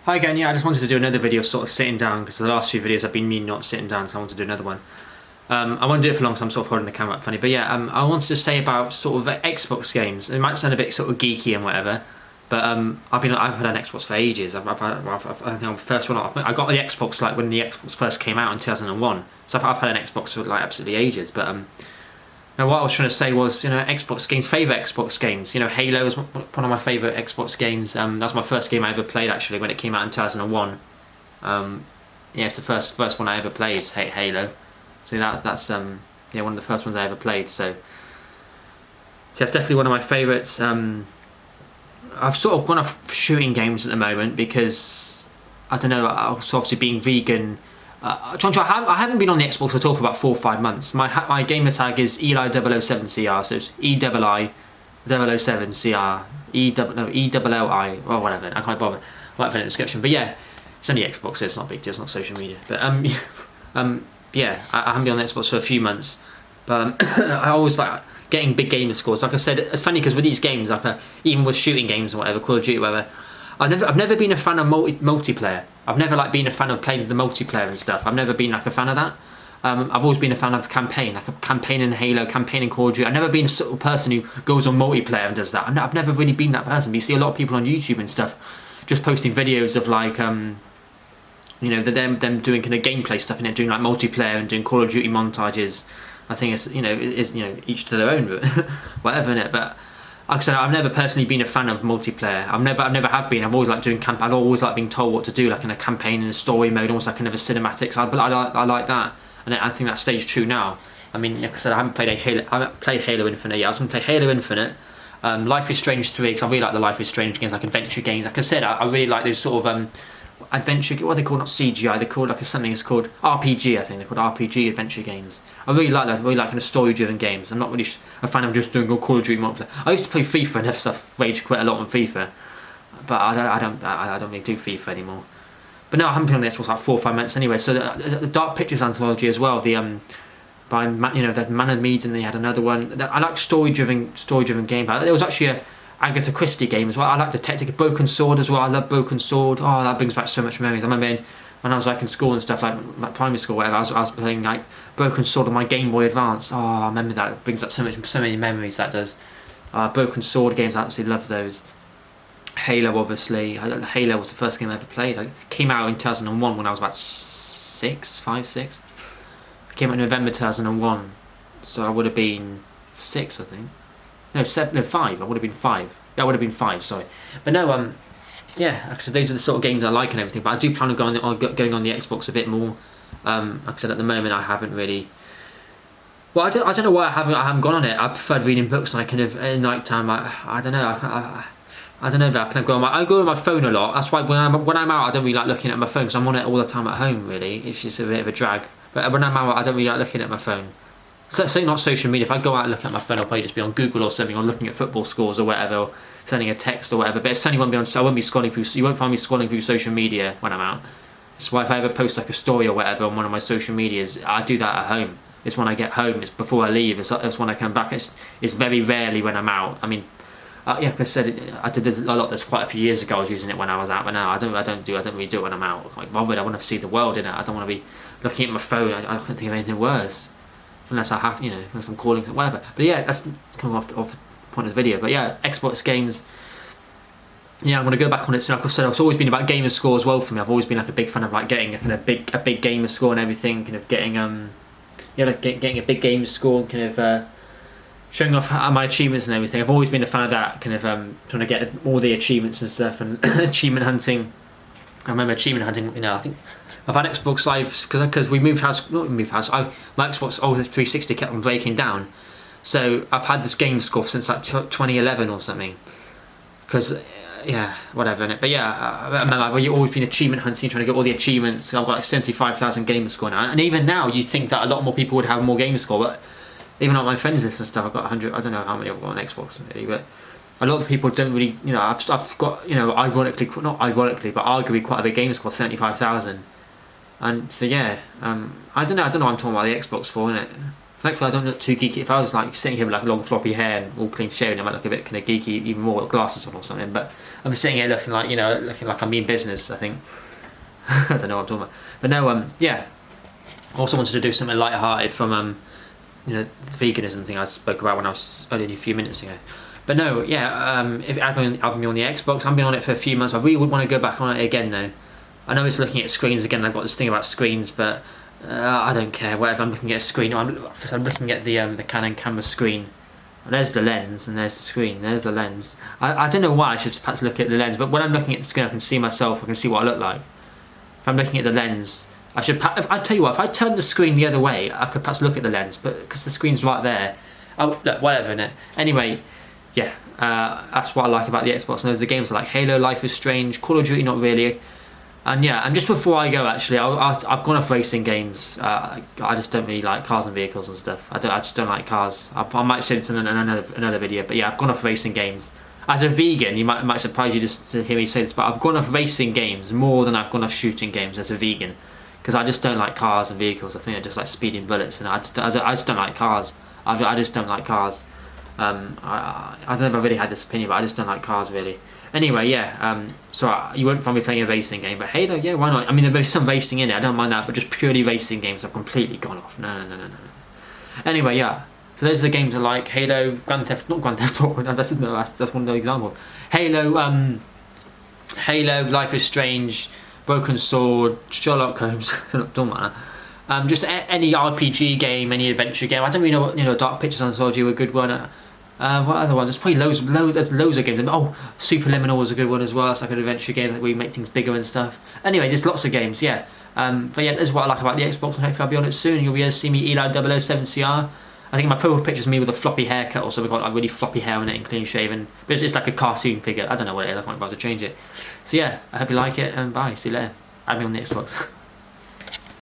Hi again, yeah, I just wanted to do another video sort of sitting down because the last few videos have been me not sitting down, so I want to do another one. I won't do it for long, so I'm sort of holding the camera up funny, but yeah, I wanted to say about sort of Xbox games. It might sound a bit sort of geeky and whatever, but I've had an Xbox for ages. I think I'm the first one. I got the Xbox like when the Xbox first came out in 2001, so I've had an Xbox for like absolutely ages. But now what I was trying to say was, Xbox games, favourite Xbox games. Halo was one of my favourite Xbox games. That was my first game I ever played actually when it came out in 2001. Yeah, it's the first one I ever played, Halo. So that's one of the first ones I ever played. So that's definitely one of my favourites. I've sort of gone off shooting games at the moment because I don't know. Obviously being vegan. I haven't been on the Xbox at all for about 4 or 5 months. My gamer tag is Eli007CR, so it's EII007CR, ELLI, or whatever. I can't bother. I might put it in the description. But yeah, it's only Xbox, so it's not a big deal. It's not social media. But yeah, I haven't been on the Xbox for a few months. But I always like getting big gamer scores. Like I said, it's funny because with these games, even with shooting games or whatever, Call of Duty, whatever, I've never been a fan of multiplayer. I've never been a fan of playing the multiplayer and stuff. I've never been a fan of that. I've always been a fan of campaign, like a campaign in Halo, campaign in Call of Duty. I've never been a sort of person who goes on multiplayer and does that. I've never really been that person. But you see a lot of people on YouTube and stuff just posting videos of like, them doing kind of gameplay stuff and doing like multiplayer and doing Call of Duty montages. I think it's each to their own, but whatever, innit? But like I said, I've never personally been a fan of multiplayer. I've never have been. I've always liked doing I've always liked being told what to do, like in a campaign in a story mode, almost like kind of a cinematics. I like that, and I think that stays true now. I mean, like I said, I haven't played Halo Infinite yet. I was going to play Halo Infinite, Life is Strange 3, because I really like the Life is Strange games, like adventure games. Like I said, I really like those sort of adventure. What are they called? Not CGI. They're called something. It's called RPG. I think they're called RPG adventure games. I really like that. I really like kind of story-driven games. I'm not really a fan of just doing Call of Duty multiplayer. I used to play FIFA and have stuff rage quite a lot on FIFA, but I don't really do FIFA anymore. But no, I haven't been on this for like 4 or 5 months anyway. So the Dark Pictures anthology as well. The by the Man of Meads, and they had another one. I like story-driven games. There was actually a Agatha Christie game as well. I like Detective Broken Sword as well. I love Broken Sword. Oh, that brings back so much memories. I remember when I was like in school and stuff, like primary school, whatever. I was playing like Broken Sword on my Game Boy Advance. Oh, I remember that. It brings up so many memories. That does. Broken Sword games, I absolutely love those. Halo, obviously. Halo was the first game I ever played. It came out in 2001 when I was about 5, 6. It came out in November 2001, so I would have been 6, I think. No, 5. I would have been 5. Yeah, I would have been 5. Sorry, but no. Yeah, like I said, those are the sort of games I like and everything. But I do plan on going on the Xbox a bit more. Like I said, at the moment I haven't really. Well, I don't know why I haven't gone on it. I preferred reading books, and I kind of at night time. I don't know. I don't know if I kind of go on I go on my phone a lot. That's why when I'm out, I don't really like looking at my phone because I'm on it all the time at home. Really, it's just a bit of a drag. But when I'm out, I don't really like looking at my phone. So not social media. If I go out and look at my phone, I'll probably just be on Google or something, or looking at football scores or whatever, or sending a text or whatever. But it certainly won't be on. I won't be scrolling through. You won't find me scrolling through social media when I'm out. That's why if I ever post like a story or whatever on one of my social medias, I do that at home. It's when I get home. It's before I leave. It's when I come back. It's very rarely when I'm out. I mean, yeah, like I said, I did a lot of this quite a few years ago. I was using it when I was out, but now I don't really do it when I'm out. Like, bothered. I want to see the world in it. I don't want to be looking at my phone. I can't think of anything worse. Unless I have, unless I'm calling, whatever. But yeah, that's kind of off the point of the video. But yeah, Xbox games. Yeah, I'm gonna go back on it. So like I said, it's always been about gamer score as well for me. I've always been like a big fan of like getting a kind of big gamer score and everything. Kind of getting getting a big gamer score and kind of showing off my achievements and everything. I've always been a fan of that. Kind of trying to get all the achievements and stuff and achievement hunting. I remember achievement hunting. I think I've had Xbox Live because we moved house. Not moved house. My Xbox 360 kept on breaking down, so I've had this game score since like 2011 or something. Because yeah, whatever. Innit? But yeah, I remember you've always been achievement hunting, trying to get all the achievements. I've got like 75,000 gamer score now, and even now you think that a lot more people would have more gamer score, but even on my friends list and stuff, I've got 100. I don't know how many I've got on Xbox really, but a lot of people don't really, I've got, ironically, not ironically, but arguably quite a big gamer score, 75,000. And so yeah, I don't know what I'm talking about the Xbox for, innit? Thankfully, I don't look too geeky. If I was like sitting here with like long floppy hair and all clean shaven, I might look a bit kind of geeky, even more with glasses on or something. But I'm sitting here looking like, you know, looking like I mean business, I think. I don't know what I'm talking about. But no, yeah. I also wanted to do something light-hearted from, you know, the veganism thing I spoke about when I was only a few minutes ago. But no, yeah, if I've been on the Xbox, I've been on it for a few months. I really would want to go back on it again though. I know it's looking at screens again, I've got this thing about screens, but I don't care, whatever. I'm looking at a screen. I'm looking at the Canon camera screen. And there's the lens, and there's the screen. There's the lens. I don't know why I should perhaps look at the lens, but when I'm looking at the screen, I can see myself. I can see what I look like. If I'm looking at the lens, I tell you what. If I turn the screen the other way, I could perhaps look at the lens, but because the screen's right there. Oh, look, whatever. Innit? Anyway, yeah, that's what I like about the Xbox. And those are the games like Halo, Life is Strange, Call of Duty, not really. And yeah, and just before I go, actually, I've gone off racing games. I just don't really like cars and vehicles and stuff. I just don't like cars. I might say this in another video, but yeah, I've gone off racing games. As a vegan, it might surprise you just to hear me say this, but I've gone off racing games more than I've gone off shooting games as a vegan, because I just don't like cars and vehicles. I think they're just like speeding bullets, and I just don't like cars. I just don't like cars. I don't know if I really had this opinion, but I just don't like cars really. Anyway, yeah, so you won't find me playing a racing game, but Halo, yeah, why not? I mean, there's some racing in it, I don't mind that, but just purely racing games I've completely gone off. No. Anyway, yeah, so those are the games I like. Halo, not Grand Theft Auto, that's one of the examples. Halo, Life is Strange, Broken Sword, Sherlock Holmes, don't matter. Just any RPG game, any adventure game. I don't really know what, you know, Dark Pictures Anthology were a good one. What other ones? There's probably there's loads of games. Oh, Superliminal was a good one as well. It's like an adventure game where you make things bigger and stuff. Anyway, there's lots of games, yeah. But yeah, that's what I like about the Xbox, and hopefully I'll be on it soon. You'll be able to see me Eli007CR. I think my profile picture is me with a floppy haircut, also we've got like really floppy hair on it and clean shaven. But it's like a cartoon figure. I don't know what it is, I can't bother to change it. So yeah, I hope you like it, and bye, see you later. Add me on the Xbox.